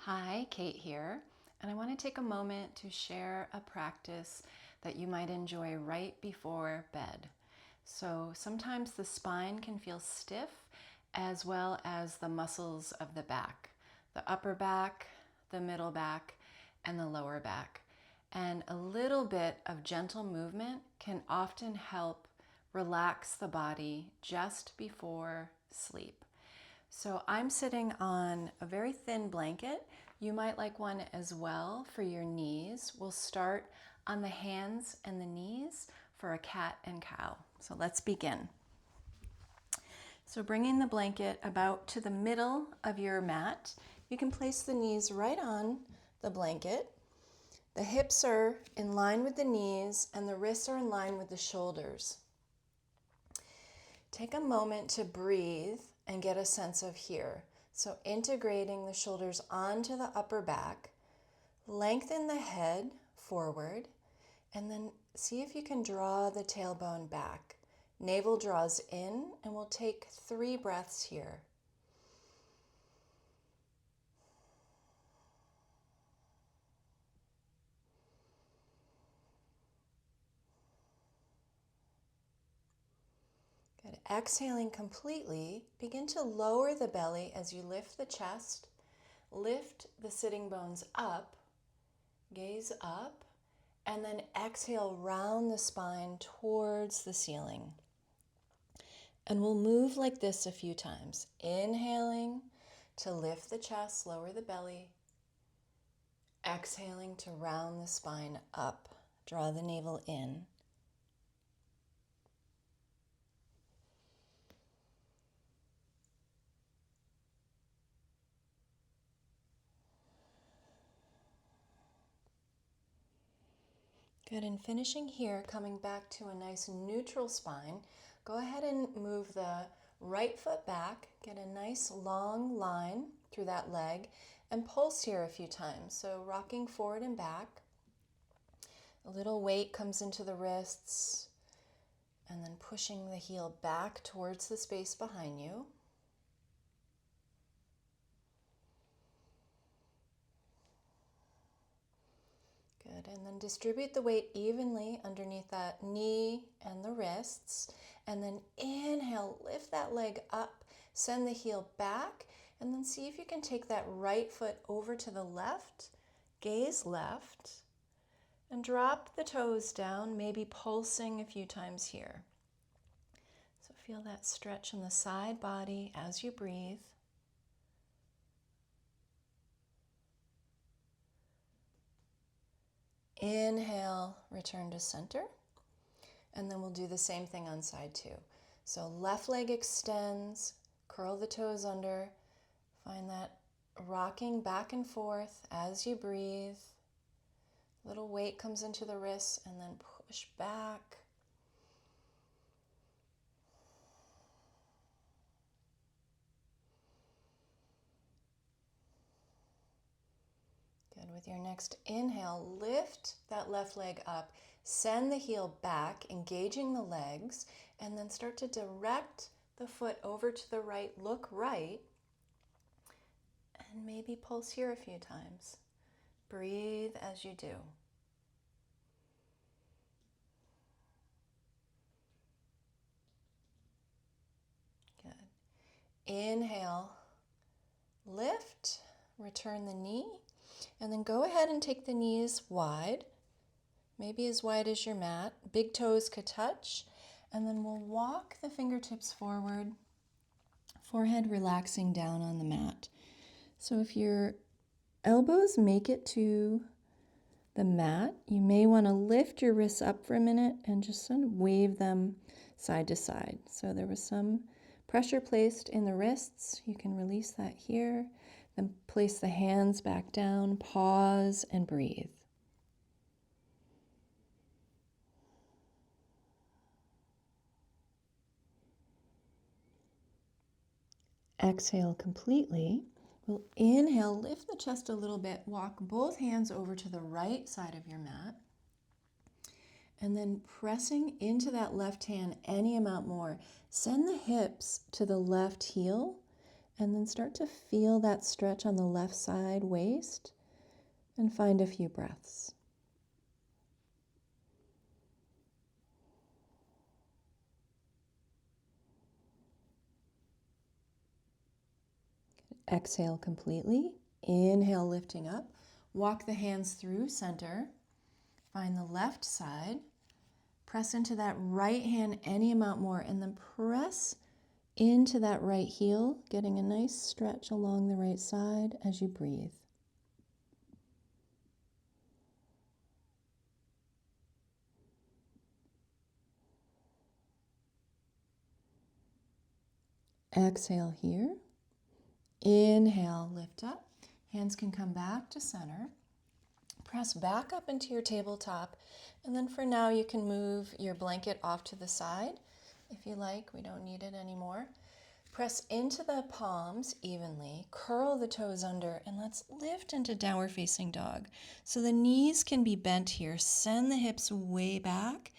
Hi, Kate here, and I want to take a moment to share a practice that you might enjoy right before bed. So sometimes the spine can feel stiff as well as the muscles of the back, the upper back, the middle back, and the lower back. And a little bit of gentle movement can often help relax the body just before sleep. So I'm sitting on a very thin blanket. You might like one as well for your knees. We'll start on the hands and the knees for a cat and cow. So let's begin. So bringing the blanket about to the middle of your mat, you can place the knees right on the blanket. The hips are in line with the knees and the wrists are in line with the shoulders. Take a moment to breathe and get a sense of here. So integrating the shoulders onto the upper back, lengthen the head forward, and then see if you can draw the tailbone back. Navel draws in, and we'll take 3 breaths here. Good. Exhaling completely, begin to lower the belly as you lift the chest, lift the sitting bones up, gaze up, and then exhale, round the spine towards the ceiling. And we'll move like this a few times. Inhaling to lift the chest, lower the belly. Exhaling to round the spine up, draw the navel in. Good, and finishing here, coming back to a nice neutral spine, go ahead and move the right foot back, get a nice long line through that leg, and pulse here a few times. So rocking forward and back. A little weight comes into the wrists, and then pushing the heel back towards the space behind you. Good, and then distribute the weight evenly underneath that knee and the wrists. And then inhale, lift that leg up, send the heel back, and then see if you can take that right foot over to the left, gaze left, and drop the toes down, maybe pulsing a few times here. So feel that stretch in the side body as you breathe. Inhale, return to center. And then we'll do the same thing on side 2. So left leg extends, curl the toes under, find that rocking back and forth as you breathe. Little weight comes into the wrists and then push back. Good. With your next inhale, lift that left leg up, send the heel back, engaging the legs, and then start to direct the foot over to the right, look right, and maybe pulse here a few times. Breathe as you do. Good. Inhale, lift, return the knee, and then go ahead and take the knees wide, maybe as wide as your mat. Big toes could touch, and then we'll walk the fingertips forward, forehead relaxing down on the mat. So if your elbows make it to the mat, you may want to lift your wrists up for a minute and just sort of wave them side to side. So there was some pressure placed in the wrists. You can release that here. Then place the hands back down, pause, and breathe. Exhale completely. We'll inhale, lift the chest a little bit, walk both hands over to the right side of your mat, and then pressing into that left hand any amount more. Send the hips to the left heel And then start to feel that stretch on the left side waist and find a few breaths. Exhale completely. Inhale, lifting up. Walk the hands through center. Find the left side. Press into that right hand any amount more, and then press into that right heel, getting a nice stretch along the right side as you breathe. Exhale here. Inhale, lift up. Hands can come back to center. Press back up into your tabletop, and then for now you can move your blanket off to the side if you like. We don't need it anymore. Press into the palms evenly, curl the toes under, and let's lift into downward facing dog. So the knees can be bent here. Send the hips way back,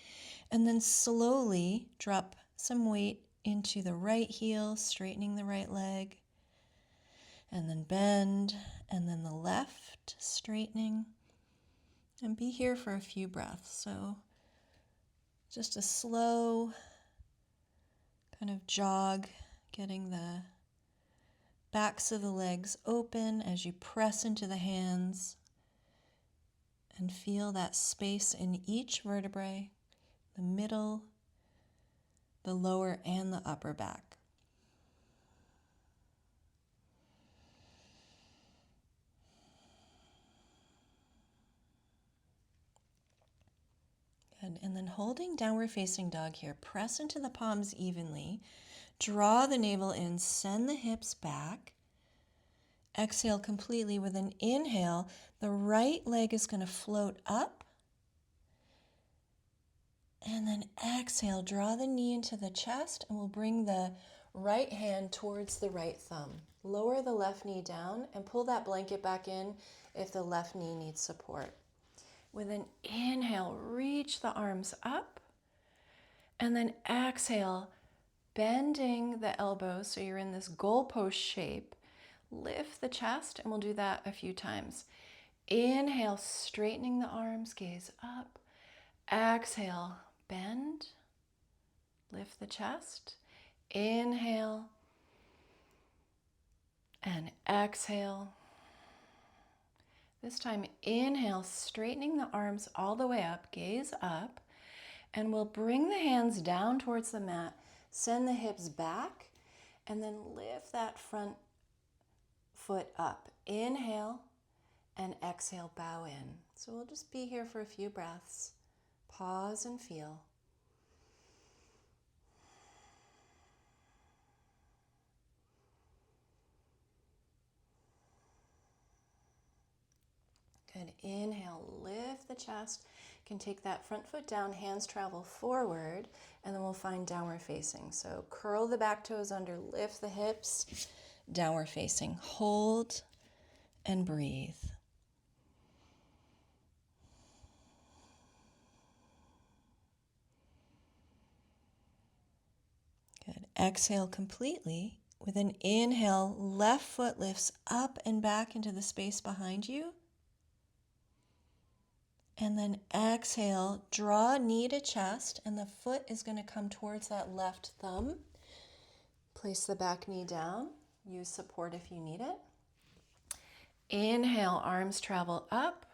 and then slowly drop some weight into the right heel, straightening the right leg, and then bend, and then the left, straightening. And be here for a few breaths. So just a slow kind of jog, getting the backs of the legs open as you press into the hands and feel that space in each vertebrae, the middle, the lower, and the upper back. Good. And then holding downward facing dog here, press into the palms evenly, draw the navel in, send the hips back. Exhale completely. With an inhale, the right leg is going to float up. And then exhale, draw the knee into the chest, and we'll bring the right hand towards the right thumb. Lower the left knee down and pull that blanket back in if the left knee needs support. With an inhale, reach the arms up. And then exhale, bending the elbows so you're in this goalpost shape. Lift the chest, and we'll do that a few times. Inhale, straightening the arms, gaze up. Exhale, bend, lift the chest. Inhale and exhale. This time, inhale, straightening the arms all the way up, gaze up, and we'll bring the hands down towards the mat, send the hips back, and then lift that front foot up. Inhale and exhale, bow in. So we'll just be here for a few breaths. Pause and feel. Good. Inhale, lift the chest. You can take that front foot down, hands travel forward, and then we'll find downward facing. So curl the back toes under, lift the hips, downward facing. Hold and breathe. Good. Exhale completely. With an inhale, left foot lifts up and back into the space behind you. And then exhale, draw knee to chest, and the foot is going to come towards that left thumb. Place the back knee down. Use support if you need it. Inhale, arms travel up.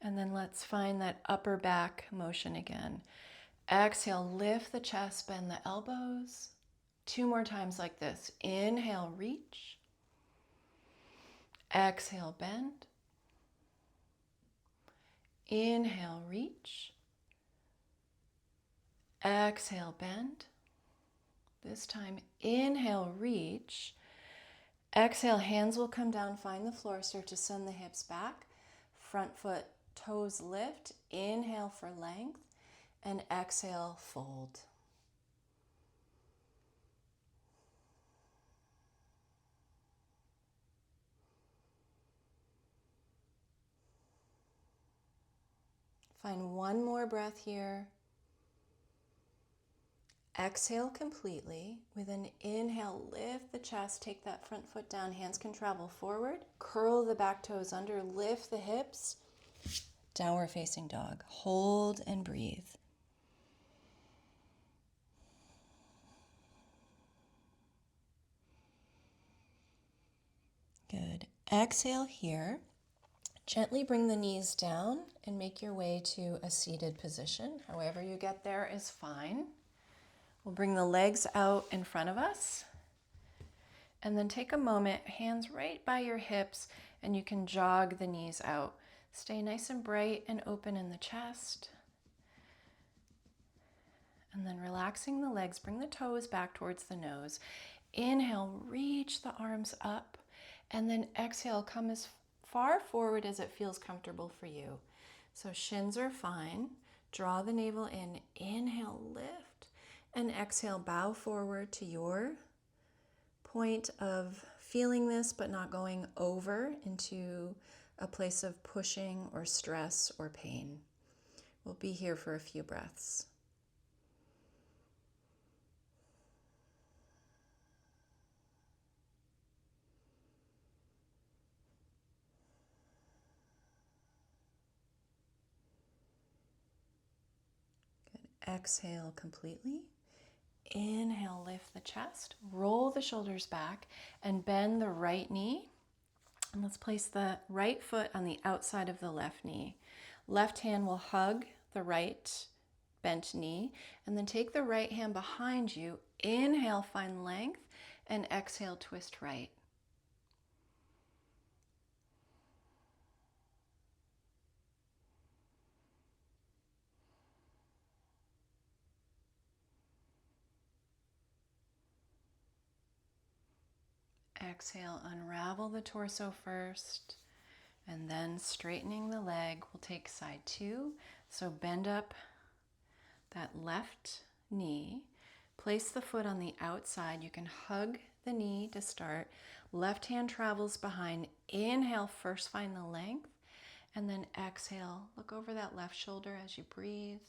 And then let's find that upper back motion again. Exhale, lift the chest, bend the elbows. 2 more times like this. Inhale, reach. Exhale, bend. Inhale, reach. Exhale, bend. This time, inhale, reach. Exhale, hands will come down, find the floor, start to send the hips back. Front foot, toes lift. Inhale for length. And exhale, fold. Find one more breath here. Exhale completely. With an inhale, lift the chest, take that front foot down. Hands can travel forward. Curl the back toes under, lift the hips. Downward facing dog. Hold and breathe. Good. Exhale here. Gently bring the knees down and make your way to a seated position. However you get there is fine. We'll bring the legs out in front of us. And then take a moment, hands right by your hips, and you can jog the knees out. Stay nice and bright and open in the chest. And then relaxing the legs, bring the toes back towards the nose. Inhale, reach the arms up, and then exhale, come as far forward as it feels comfortable for you. So shins are fine. Draw the navel in. Inhale, lift, and exhale, bow forward to your point of feeling this but not going over into a place of pushing or stress or pain. We'll be here for a few breaths. Exhale completely. Inhale, lift the chest, roll the shoulders back, and bend the right knee. And let's place the right foot on the outside of the left knee. Left hand will hug the right bent knee, and then take the right hand behind you. Inhale, find length, and exhale, twist right. Exhale, unravel the torso first, and then straightening the leg. We'll take side two. So bend up that left knee. Place the foot on the outside. You can hug the knee to start. Left hand travels behind. Inhale, first find the length, and then exhale. Look over that left shoulder as you breathe.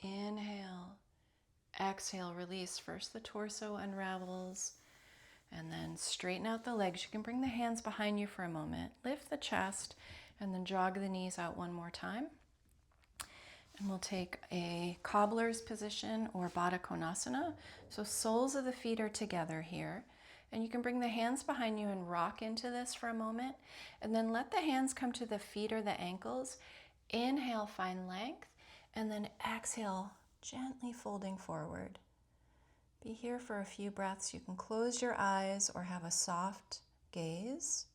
Inhale, exhale, release. First the torso unravels, and then straighten out the legs. You can bring the hands behind you for a moment. Lift the chest, and then jog the knees out one more time. And we'll take a cobbler's position or Baddha Konasana. So soles of the feet are together here. And you can bring the hands behind you and rock into this for a moment. And then let the hands come to the feet or the ankles. Inhale, find length. And then exhale, gently folding forward. Be here for a few breaths. You can close your eyes or have a soft gaze.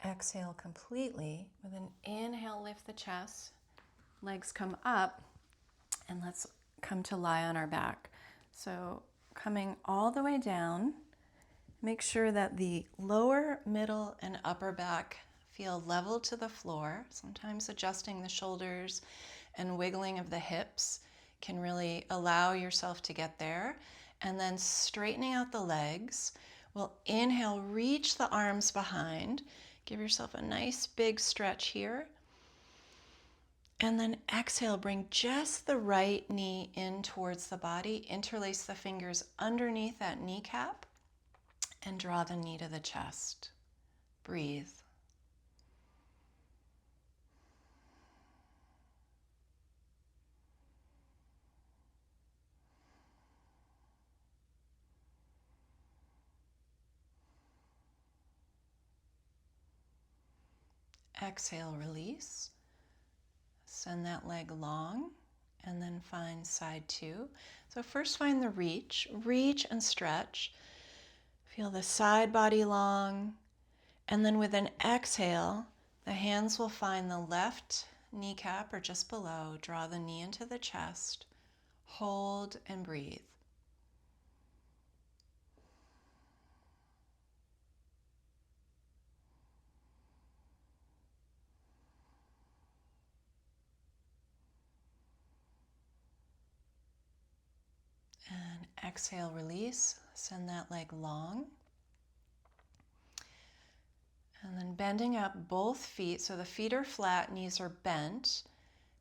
Exhale completely. With an inhale, lift the chest. Legs come up, and let's come to lie on our back. So coming all the way down, make sure that the lower, middle, and upper back feel level to the floor. Sometimes adjusting the shoulders and wiggling of the hips can really allow yourself to get there. And then straightening out the legs. We'll inhale, reach the arms behind. Give yourself a nice big stretch here. And then exhale, bring just the right knee in towards the body. Interlace the fingers underneath that kneecap and draw the knee to the chest. Breathe. Exhale, release. Send that leg long, and then find side two. So first find the reach. Reach and stretch. Feel the side body long. And then with an exhale, the hands will find the left kneecap or just below. Draw the knee into the chest. Hold and breathe. exhale, release. Send that leg long. And then bending up both feet. So the feet are flat, knees are bent.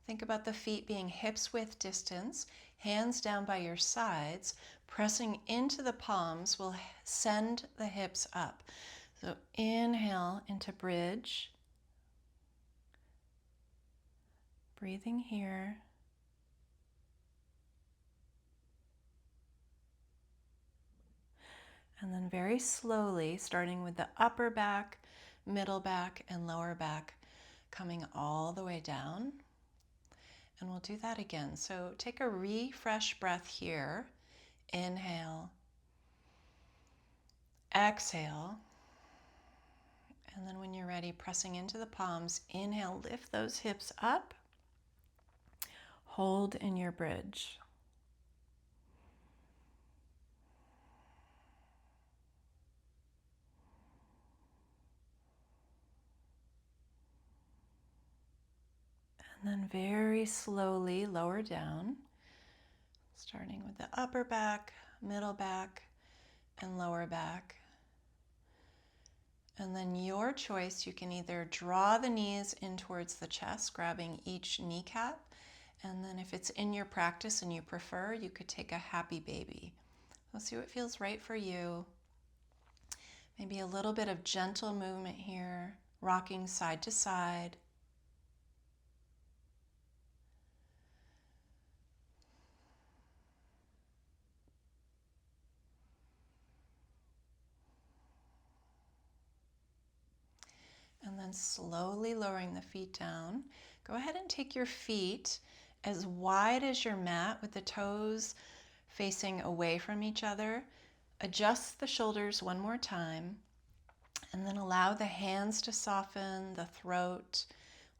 Think about the feet being hips width distance, hands down by your sides. Pressing into the palms will send the hips up. So inhale into bridge. Breathing here. And then very slowly, starting with the upper back, middle back, and lower back, coming all the way down. And we'll do that again. So take a refresh breath here. Inhale. Exhale. And then when you're ready, pressing into the palms, inhale, lift those hips up. Hold in your bridge. And then very slowly lower down, starting with the upper back, middle back, and lower back. And then your choice, you can either draw the knees in towards the chest, grabbing each kneecap. And then if it's in your practice and you prefer, you could take a happy baby. We'll see what feels right for you. Maybe a little bit of gentle movement here, rocking side to side. And then slowly lowering the feet down. Go ahead and take your feet as wide as your mat with the toes facing away from each other. Adjust the shoulders one more time. And then allow the hands to soften, the throat.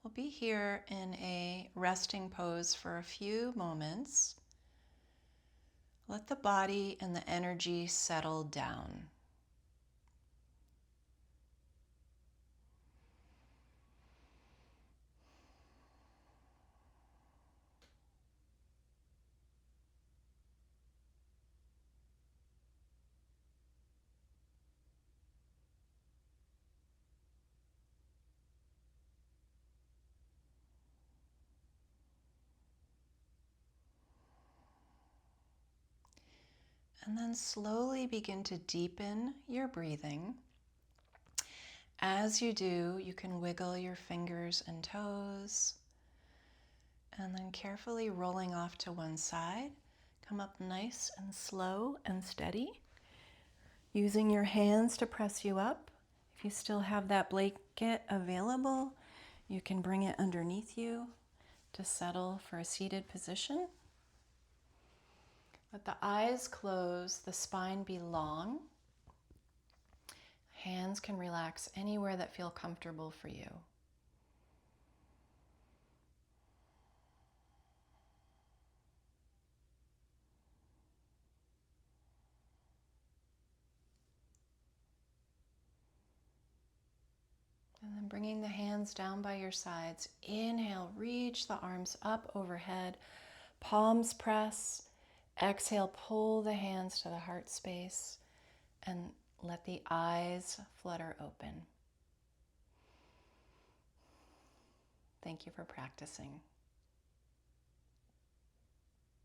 We'll be here in a resting pose for a few moments. Let the body and the energy settle down. And then slowly begin to deepen your breathing. As you do, you can wiggle your fingers and toes, and then carefully rolling off to one side. Come up nice and slow and steady, using your hands to press you up. If you still have that blanket available, you can bring it underneath you to settle for a seated position. Let the eyes close, the spine be long. Hands can relax anywhere that feel comfortable for you. And then bringing the hands down by your sides. Inhale, reach the arms up overhead. Palms press. Exhale, pull the hands to the heart space and let the eyes flutter open. Thank you for practicing.